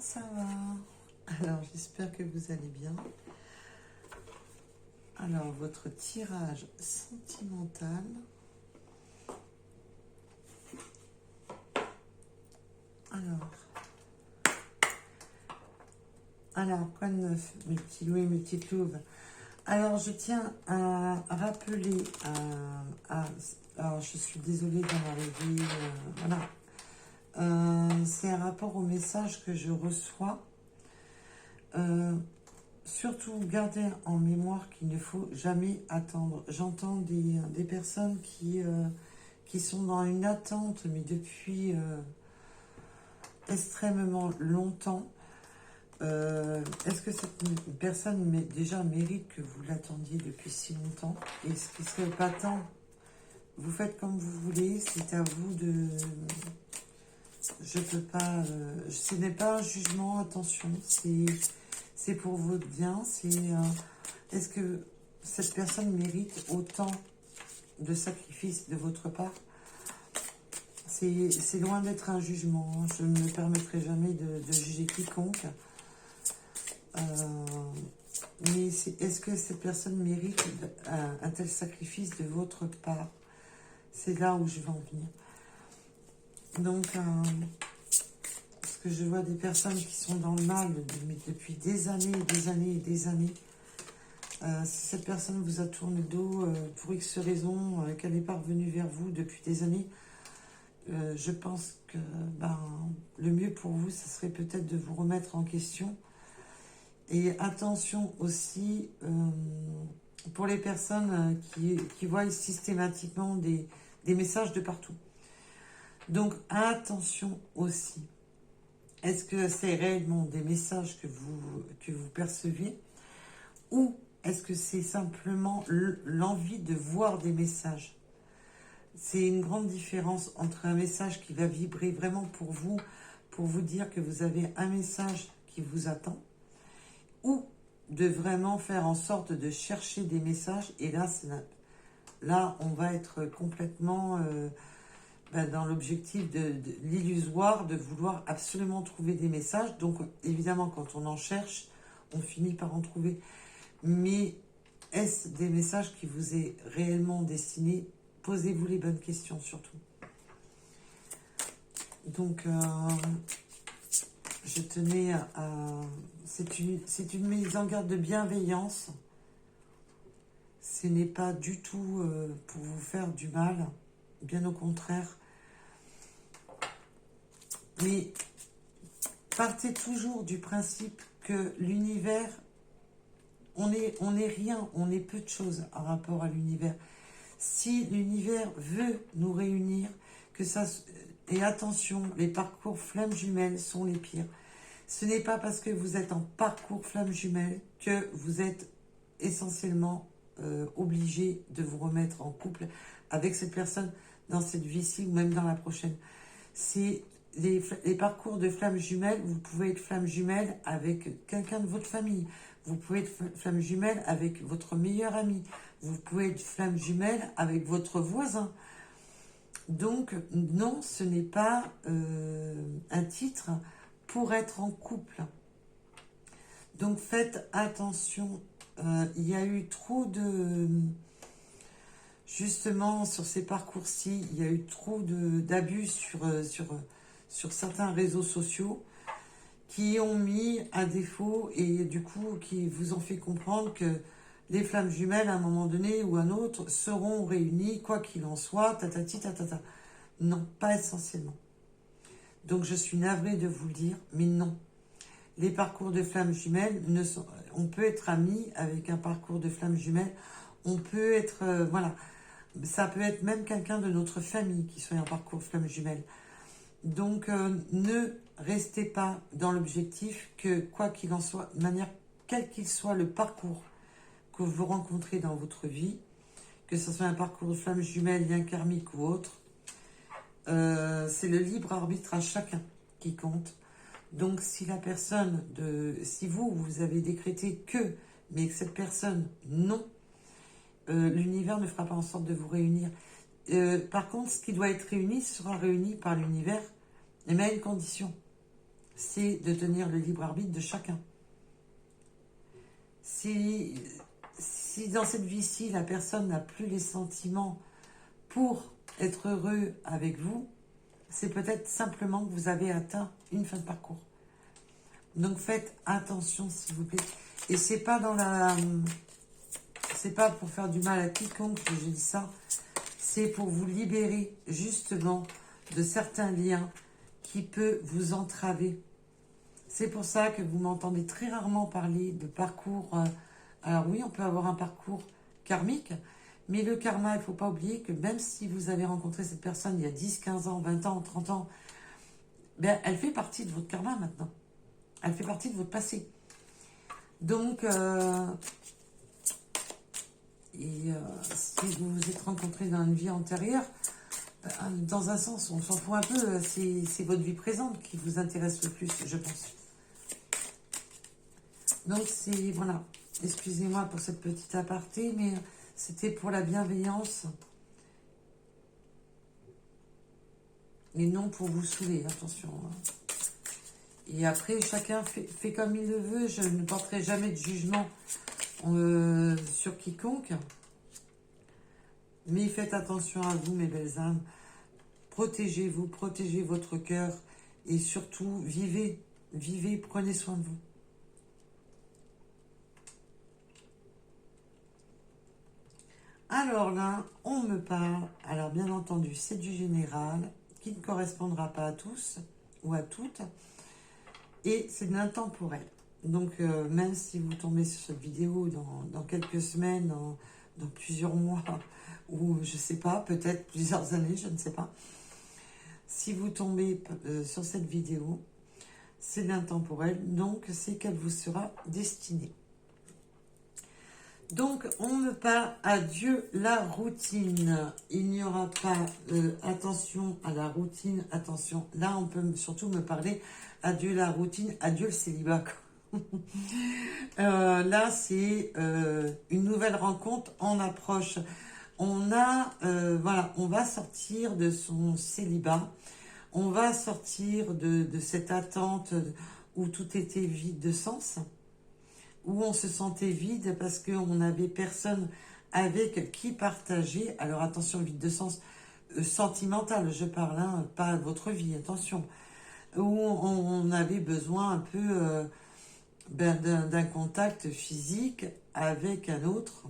ça va? Alors, j'espère que vous allez bien. Alors, votre tirage sentimental. Alors, quoi de neuf, mes petits loups et mes petites louves? Alors, je tiens à rappeler alors, je suis désolée d'en arriver. Voilà. C'est un rapport au message que je reçois. Surtout, gardez en mémoire qu'il ne faut jamais attendre. J'entends des personnes qui sont dans une attente, mais depuis extrêmement longtemps. Est-ce que cette personne déjà mérite que vous l'attendiez depuis si longtemps? Est-ce qu'il ne serait pas temps? Vous faites comme vous voulez, c'est à vous de... Je peux pas... ce n'est pas un jugement, attention, c'est pour votre bien. Est-ce que cette personne mérite autant de sacrifices de votre part? C'est loin d'être un jugement, hein. Je ne me permettrai jamais de juger quiconque. Mais est-ce que cette personne mérite un tel sacrifice de votre part? C'est là où je veux en venir. Donc, parce que je vois des personnes qui sont dans le mal depuis des années et des années et des années. Si cette personne vous a tourné le dos pour X raison, qu'elle n'est pas revenue vers vous depuis des années, je pense que le mieux pour vous, ce serait peut-être de vous remettre en question. Et attention aussi pour les personnes qui voient systématiquement des messages de partout. Donc attention aussi. Est-ce que c'est réellement des messages que vous percevez, ou est-ce que c'est simplement l'envie de voir des messages? C'est une grande différence entre un message qui va vibrer vraiment pour vous dire que vous avez un message qui vous attend, ou de vraiment faire en sorte de chercher des messages. Et là on va être complètement dans l'objectif de l'illusoire, de vouloir absolument trouver des messages. Donc évidemment, quand on en cherche, on finit par en trouver. Mais est-ce des messages qui vous est réellement destinés? Posez-vous les bonnes questions surtout. Donc je tenais à... C'est une mise en garde de bienveillance. Ce n'est pas du tout pour vous faire du mal, bien au contraire. Mais partez toujours du principe que l'univers, on est rien, on est peu de choses en rapport à l'univers. Si l'univers veut nous réunir, et attention, les parcours flammes jumelles sont les pires. Ce n'est pas parce que vous êtes en parcours flammes jumelles que vous êtes essentiellement obligé de vous remettre en couple avec cette personne dans cette vie-ci ou même dans la prochaine. C'est les parcours de flammes jumelles. Vous pouvez être flamme jumelle avec quelqu'un de votre famille. Vous pouvez être flamme jumelle avec votre meilleur ami. Vous pouvez être flamme jumelle avec votre voisin. Donc, non, ce n'est pas un titre pour être en couple. Donc, faites attention. Il y a eu trop de... Justement, sur ces parcours-ci, il y a eu trop d'abus sur certains réseaux sociaux qui ont mis à défaut et du coup, qui vous ont fait comprendre que les flammes jumelles, à un moment donné ou un autre, seront réunies, quoi qu'il en soit, tatati tatata. Non, pas essentiellement. Donc, je suis navrée de vous le dire, mais non. Les parcours de flammes jumelles, on peut être amis avec un parcours de flammes jumelles. On peut être, voilà, ça peut être même quelqu'un de notre famille qui soit en parcours flammes jumelles. Donc, ne restez pas dans l'objectif que, quoi qu'il en soit, de manière, quel qu'il soit le parcours que vous rencontrez dans votre vie, que ce soit un parcours de flammes jumelles, lien karmique ou autre, c'est le libre arbitre à chacun qui compte. Donc, si vous avez décrété que, mais que cette personne, non, l'univers ne fera pas en sorte de vous réunir. Par contre, ce qui doit être réuni sera réuni par l'univers, mais à une condition. c'est de tenir le libre arbitre de chacun. Si dans cette vie-ci, la personne n'a plus les sentiments pour être heureux avec vous, c'est peut-être simplement que vous avez atteint une fin de parcours. Donc faites attention, s'il vous plaît. Et c'est pas c'est pas pour faire du mal à quiconque que je dis ça. C'est pour vous libérer justement de certains liens qui peuvent vous entraver. C'est pour ça que vous m'entendez très rarement parler de parcours. Alors oui, on peut avoir un parcours karmique, mais le karma, il ne faut pas oublier que même si vous avez rencontré cette personne il y a 10, 15 ans, 20 ans, 30 ans, ben, elle fait partie de votre karma maintenant. Elle fait partie de votre passé. Donc, si vous vous êtes rencontrés dans une vie antérieure, dans un sens, on s'en fout un peu, c'est votre vie présente qui vous intéresse le plus, je pense. Donc, c'est, voilà, excusez-moi pour cette petite aparté, mais c'était pour la bienveillance. Et non pour vous saouler, attention. Et après, chacun fait comme il le veut, je ne porterai jamais de jugement sur quiconque. Mais faites attention à vous, mes belles âmes. Protégez-vous, protégez votre cœur. Et surtout, vivez, prenez soin de vous. Alors là, on me parle. Alors bien entendu, c'est du général, qui ne correspondra pas à tous ou à toutes. Et c'est de l'intemporel. Donc, même si vous tombez sur cette vidéo dans quelques semaines, dans plusieurs mois, ou je ne sais pas, peut-être plusieurs années, je ne sais pas. Si vous tombez sur cette vidéo, c'est de l'intemporel, donc c'est qu'elle vous sera destinée. Donc, on me parle, adieu la routine. Il n'y aura pas, attention à la routine, attention. Là, on peut surtout me parler, adieu la routine, adieu le célibat. Là, c'est une nouvelle rencontre en approche. Voilà, on va sortir de son célibat. On va sortir de cette attente où tout était vide de sens, où on se sentait vide parce qu'on n'avait personne avec qui partager. Alors attention, vide de sens sentimental, je parle, hein, pas votre vie, attention. Où on avait besoin un peu d'un contact physique avec un autre,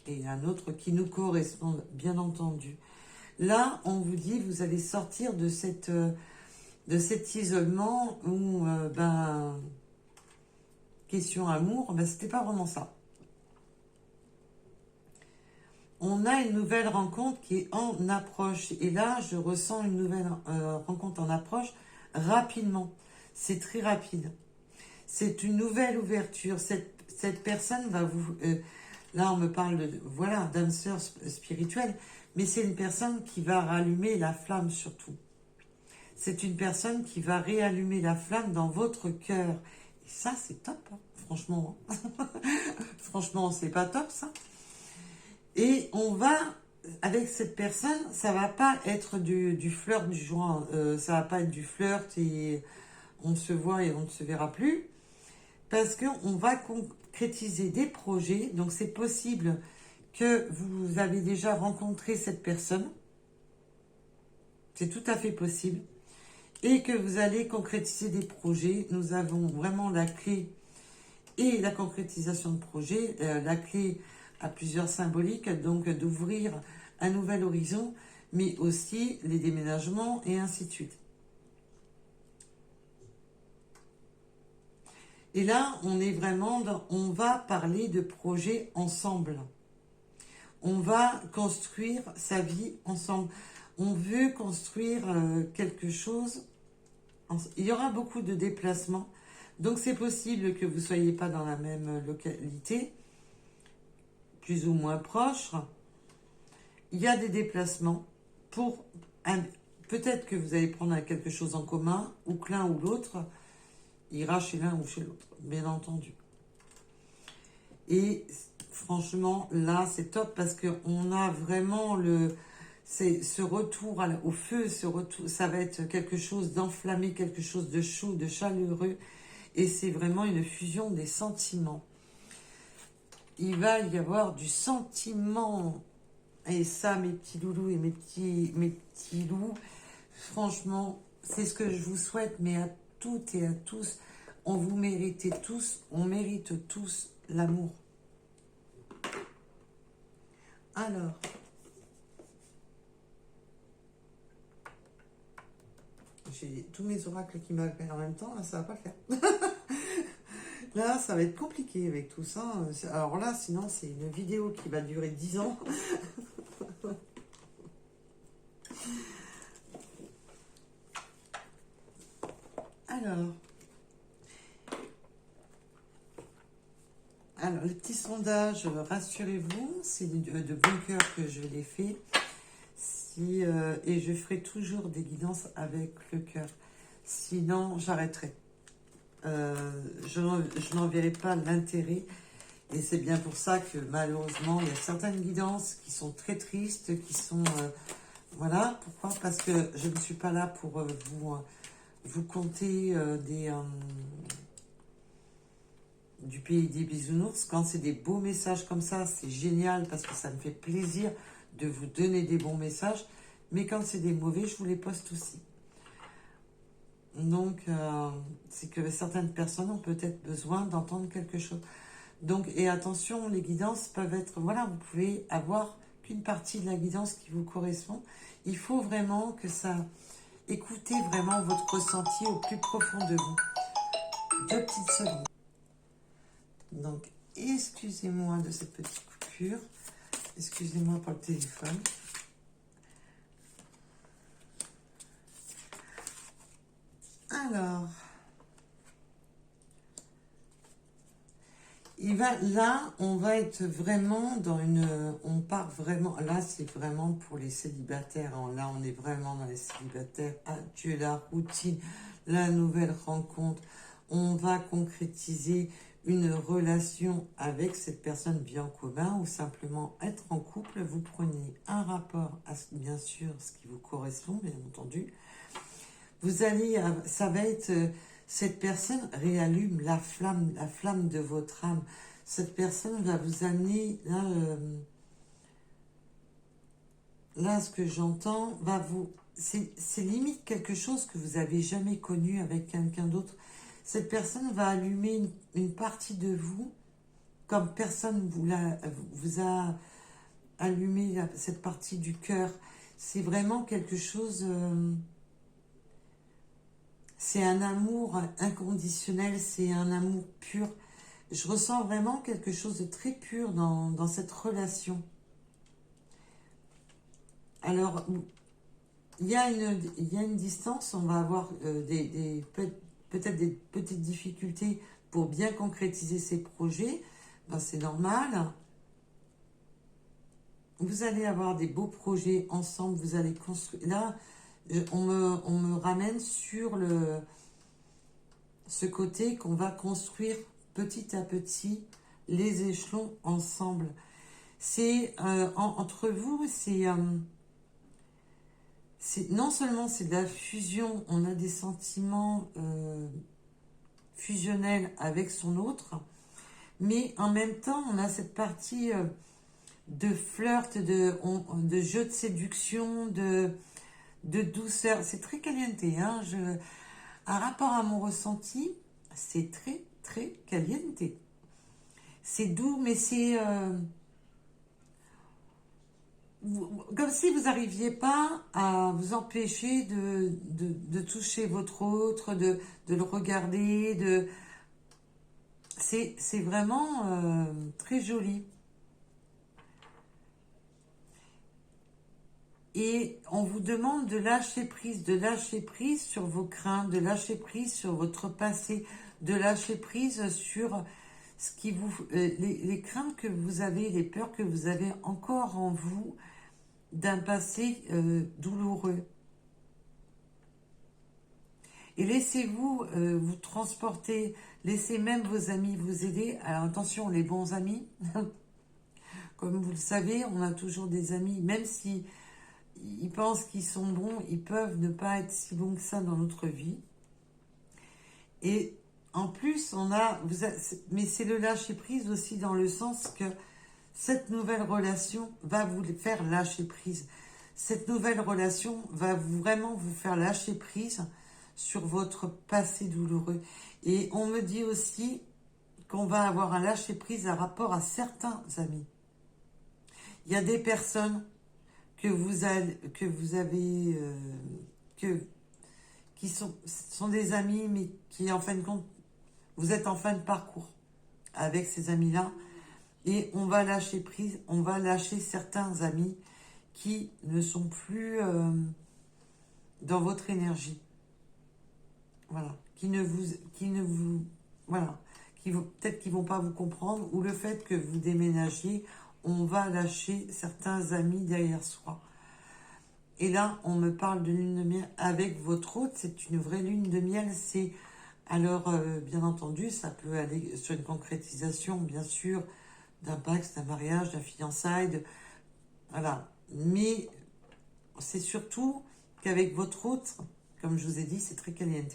et un autre qui nous corresponde, bien entendu. Là, on vous dit, vous allez sortir de cet isolement où, question amour, c'était pas vraiment ça. On a une nouvelle rencontre qui est en approche. Et là, je ressens une nouvelle rencontre en approche rapidement. C'est très rapide. C'est une nouvelle ouverture. Cette personne va vous... là, on me parle de, voilà, d'âme sœur spirituelle, mais c'est une personne qui va rallumer la flamme surtout. C'est une personne qui va réallumer la flamme dans votre cœur. Et ça, c'est top, hein, franchement. Franchement, c'est pas top, ça. Et on va, avec cette personne, ça va pas être du flirt du joint. Ça va pas être du flirt et on se voit et on ne se verra plus. Parce qu'on va concrétiser des projets. Donc, c'est possible que vous avez déjà rencontré cette personne. C'est tout à fait possible. Et que vous allez concrétiser des projets. Nous avons vraiment la clé et la concrétisation de projets. La clé a plusieurs symboliques, donc d'ouvrir un nouvel horizon, mais aussi les déménagements et ainsi de suite. Et là, on est vraiment on va parler de projets ensemble. On va construire sa vie ensemble. On veut construire quelque chose. Il y aura beaucoup de déplacements. Donc, c'est possible que vous ne soyez pas dans la même localité, plus ou moins proche. Il y a des déplacements pour... Peut-être que vous allez prendre quelque chose en commun, ou que l'un ou l'autre ira chez l'un ou chez l'autre, bien entendu. Et franchement, là, c'est top parce qu'on a vraiment C'est ce retour au feu, ça va être quelque chose d'enflammé, quelque chose de chaud, de chaleureux. Et c'est vraiment une fusion des sentiments. Il va y avoir du sentiment. Et ça, mes petits loulous et mes petits loups, franchement, c'est ce que je vous souhaite, mais à toutes et à tous, on mérite tous l'amour. Alors, j'ai tous mes oracles qui m'appellent en même temps, là, ça va pas le faire. Là, ça va être compliqué avec tout ça. Alors là, sinon, c'est une vidéo qui va durer 10 ans. Alors, le petit sondage, rassurez-vous, c'est de bon cœur que je l'ai fait. Et je ferai toujours des guidances avec le cœur. Sinon, j'arrêterai. Je n'en verrai pas l'intérêt. Et c'est bien pour ça que malheureusement, il y a certaines guidances qui sont très tristes, qui sont... voilà, pourquoi? Parce que je ne suis pas là pour vous conter du pays des bisounours. Quand c'est des beaux messages comme ça, c'est génial parce que ça me fait plaisir de vous donner des bons messages. Mais quand c'est des mauvais, je vous les poste aussi. Donc, c'est que certaines personnes ont peut-être besoin d'entendre quelque chose. Donc, et attention, les guidances peuvent être... Voilà, vous pouvez avoir qu'une partie de la guidance qui vous correspond. Il faut vraiment que ça... Écoutez vraiment votre ressenti au plus profond de vous. 2 petites secondes. Donc, excusez-moi de cette petite coupure. Excusez-moi pour le téléphone. Alors, là, on va être vraiment dans on part vraiment, là c'est vraiment pour les célibataires, hein. Là on est vraiment dans les célibataires, adieu la routine, la nouvelle rencontre, on va concrétiser une relation avec cette personne bien en commun ou simplement être en couple. Vous prenez un rapport à bien sûr ce qui vous correspond, bien entendu. Vous allez, ça va être, cette personne réallume la flamme de votre âme. Cette personne va vous amener, là ce que j'entends, c'est limite quelque chose que vous avez jamais connu avec quelqu'un d'autre. Cette personne va allumer une partie de vous, comme personne vous a allumé cette partie du cœur. C'est vraiment quelque chose... c'est un amour inconditionnel, c'est un amour pur. Je ressens vraiment quelque chose de très pur dans cette relation. Alors, il y a une distance, on va avoir peut-être des petites difficultés pour bien concrétiser ces projets. Ben, c'est normal. Vous allez avoir des beaux projets ensemble, vous allez construire... Là, on me ramène sur ce côté qu'on va construire petit à petit les échelons ensemble. C'est entre vous, non seulement c'est de la fusion, on a des sentiments fusionnels avec son autre, mais en même temps on a cette partie de flirt, de jeu de séduction, de douceur. C'est très caliente, hein. Un rapport à mon ressenti, c'est très très caliente. C'est doux, mais c'est comme si vous n'arriviez pas à vous empêcher de toucher votre autre, de le regarder. C'est vraiment très joli. Et on vous demande de lâcher prise sur vos craintes, de lâcher prise sur votre passé, de lâcher prise sur ce qui les craintes que vous avez, les peurs que vous avez encore en vous d'un passé douloureux. Et laissez-vous vous transporter, laissez même vos amis vous aider. Alors attention, les bons amis, comme vous le savez, on a toujours des amis, même si ils pensent qu'ils sont bons, ils peuvent ne pas être si bons que ça dans notre vie. Et en plus, mais c'est le lâcher prise aussi dans le sens que cette nouvelle relation va vous faire lâcher prise. Cette nouvelle relation va vraiment vous faire lâcher prise sur votre passé douloureux. Et on me dit aussi qu'on va avoir un lâcher prise à rapport à certains amis. Il y a des personnes que vous avez, qui sont des amis, mais qui en fin de compte, vous êtes en fin de parcours avec ces amis-là. Et on va lâcher prise, on va lâcher certains amis qui ne sont plus dans votre énergie. Voilà. Voilà. Peut-être qu'ils ne vont pas vous comprendre, ou le fait que vous déménagiez, on va lâcher certains amis derrière soi. Et là, on me parle de lune de miel avec votre hôte, c'est une vraie lune de miel. Alors, bien entendu, ça peut aller sur une concrétisation, bien sûr, d'un pacte, d'un mariage, d'un fiançailles, voilà. Mais c'est surtout qu'avec votre hôte, comme je vous ai dit, c'est très caliente.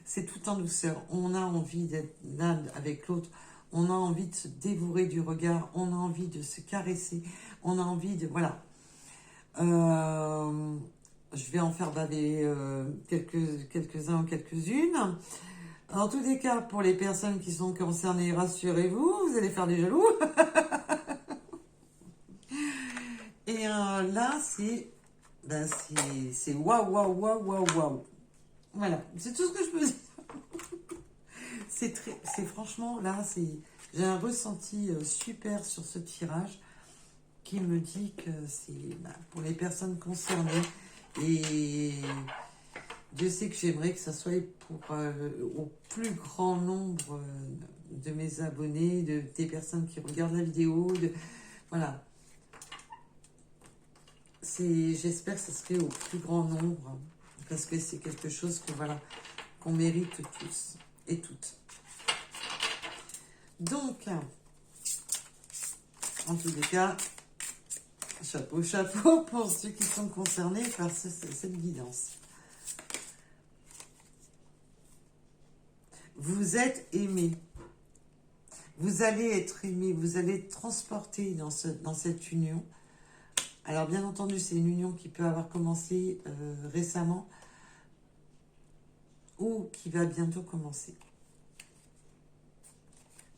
C'est tout en douceur. On a envie d'être l'un avec l'autre. On a envie de se dévorer du regard. On a envie de se caresser. On a envie de... Voilà. Je vais en faire baver quelques-uns ou quelques-unes. En tous les cas, pour les personnes qui sont concernées, rassurez-vous, vous allez faire des jaloux. Et là, c'est waouh, waouh, waouh, waouh, waouh. Voilà, c'est tout ce que je peux dire. C'est franchement, là, j'ai un ressenti super sur ce tirage qui me dit que c'est pour les personnes concernées. Et je sais que j'aimerais que ça soit pour au plus grand nombre de mes abonnés, des personnes qui regardent la vidéo. Voilà. J'espère que ça serait au plus grand nombre, parce que c'est quelque chose qu'on mérite tous et toutes. Donc, en tous les cas, chapeau pour ceux qui sont concernés par cette guidance. Vous êtes aimé. Vous allez être aimé. Vous allez être transporté dans cette union. Alors, bien entendu, c'est une union qui peut avoir commencé récemment ou qui va bientôt commencer.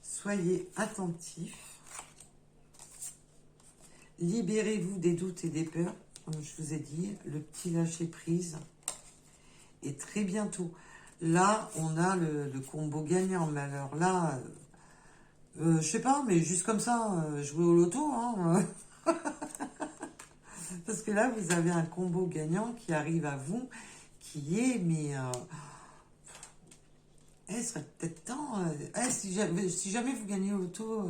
Soyez attentifs. Libérez-vous des doutes et des peurs. Comme je vous ai dit, le petit lâcher-prise. Et très bientôt, là, on a le combo gagnant. Mais alors là, je sais pas, mais juste comme ça, jouer au loto. Hein, parce que là, vous avez un combo gagnant qui arrive à vous, qui est, mais... il serait peut-être temps... si jamais vous gagnez au loto...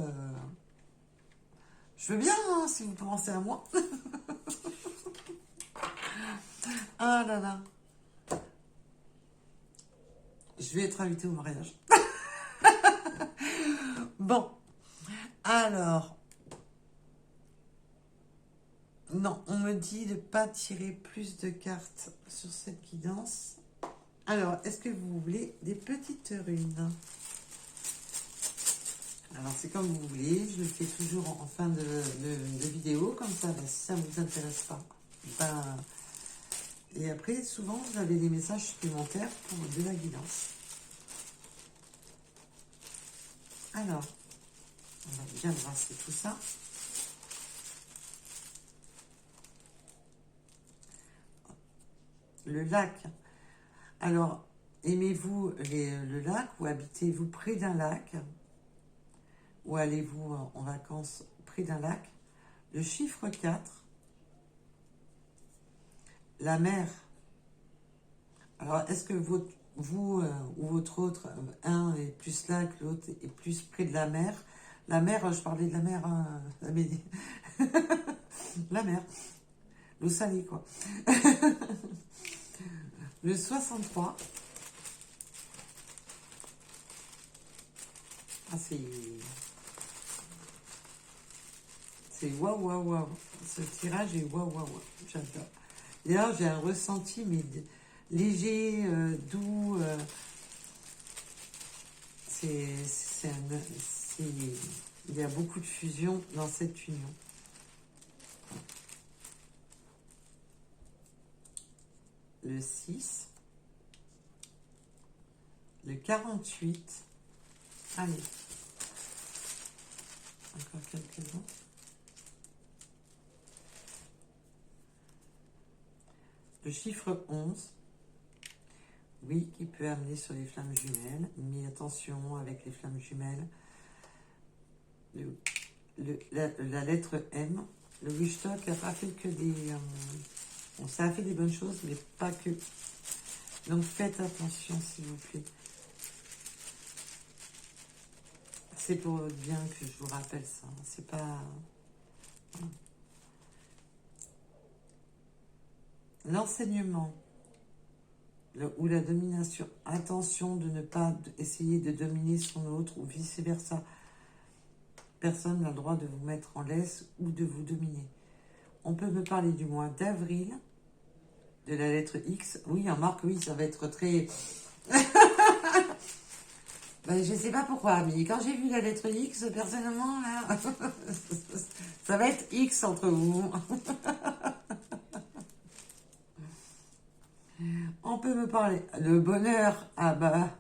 je veux bien, hein, si vous pensez à moi. Ah là là. Je vais être invitée au mariage. Bon. Alors. Non, on me dit de ne pas tirer plus de cartes sur cette guidance. Alors, est-ce que vous voulez des petites runes? Alors, c'est comme vous voulez. Je le fais toujours en fin de vidéo. Comme ça, ben, si ça ne vous intéresse pas. Ben, et après, souvent, vous avez des messages supplémentaires pour de la guidance. Alors, on va bien brasser tout ça. Le lac. Alors, aimez-vous le lac ou habitez-vous près d'un lac? Ou allez-vous en vacances près d'un lac? Le chiffre 4. La mer. Alors, est-ce que vous ou votre autre, un est plus lac, l'autre est plus près de la mer? La mer, je parlais de la mer, hein, la mer. L'eau salée, quoi. Le 63. Ah, C'est waouh, waouh, waouh. Ce tirage est waouh, waouh, waouh. J'adore. D'ailleurs, j'ai un ressenti, mais léger, doux. Il y a beaucoup de fusion dans cette union. Le 6. Le 48. Allez. Encore quelques-uns. Le chiffre 11. Oui, qui peut amener sur les flammes jumelles. Mais attention avec les flammes jumelles. La lettre M. Le Wistock n'a pas fait que des... bon, ça a fait des bonnes choses, mais pas que. Donc faites attention, s'il vous plaît. C'est pour votre bien que je vous rappelle ça. C'est pas... L'enseignement ou la domination. Attention de ne pas essayer de dominer son autre ou vice-versa. Personne n'a le droit de vous mettre en laisse ou de vous dominer. On peut me parler du mois d'avril, de la lettre X. Oui, en marque, oui, ça va être très... Ben, je ne sais pas pourquoi, mais quand j'ai vu la lettre X, personnellement, là, ça va être X entre vous. On peut me parler. Le bonheur, ah bah,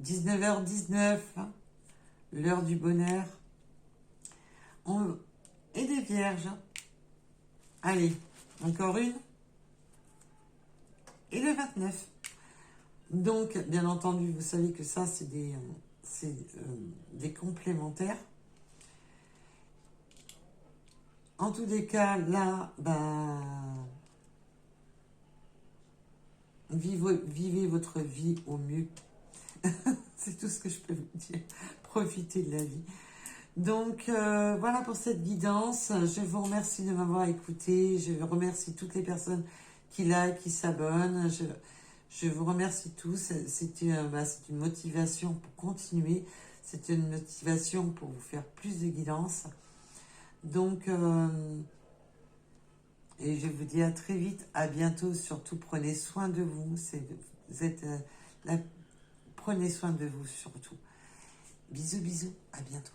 19h19, hein, l'heure du bonheur. Et des vierges. Allez, encore une. Et le 29. Donc, bien entendu, vous savez que ça, c'est des complémentaires. En tous les cas, là, ben, vivez votre vie au mieux. C'est tout ce que je peux vous dire. Profitez de la vie. Donc, voilà pour cette guidance. Je vous remercie de m'avoir écouté. Je remercie toutes les personnes qui like, qui s'abonnent. Je vous remercie tous. C'est une motivation pour continuer. C'est une motivation pour vous faire plus de guidance. Donc, et je vous dis à très vite, à bientôt. Surtout, prenez soin de vous. Vous êtes prenez soin de vous surtout. Bisous, bisous. À bientôt.